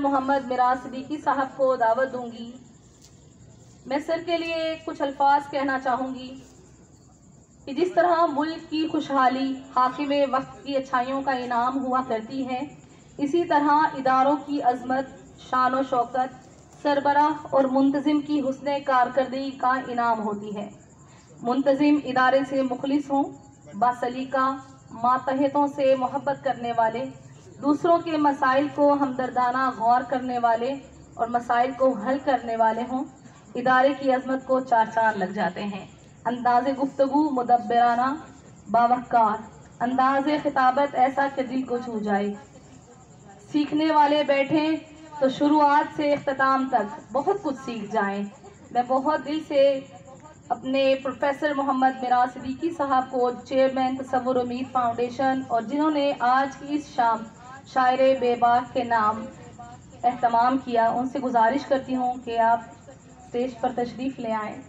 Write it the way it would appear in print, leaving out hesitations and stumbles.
मोहम्मद मिराज सिद्दीकी साहब को दावत दूंगी। मैं सर के लिए कुछ अल्फाज कहना चाहूँगी कि जिस तरह मुल्क की खुशहाली हाकिम वक्त की अच्छाइयों का इनाम हुआ करती है, इसी तरह इदारों की अज़मत, शान और शौकत सरबराह और मुंतज़िम की हुस्न कारकर्दगी का इनाम होती है। मुंतज़िम इदारे से मुखलिस हों, बासलीका, मातहतों से मोहब्बत करने वाले, दूसरों के मसाइल को हमदर्दाना गौर करने वाले और मसाइल को हल करने वाले हों, इदारे की अज़मत को चार चांद लग जाते हैं। अंदाज़े गुफ्तगू मुदब्बिराना, बावक़ार, अंदाज़े खिताबत ऐसा कि दिल को छू जाए। सीखने वाले बैठें तो शुरुआत से इख्तिताम तक बहुत कुछ सीख जाएं। मैं बहुत दिल से अपने प्रोफेसर मोहम्मद मिराज सिद्दीकी साहब को, चेयरमैन तसव्वुर उम्मीद फाउंडेशन, और जिन्होंने आज की इस शाम शायरे बेबाक के नाम एहतमाम किया, उनसे गुजारिश करती हूँ कि आप स्टेज पर तशरीफ़ ले आएँ।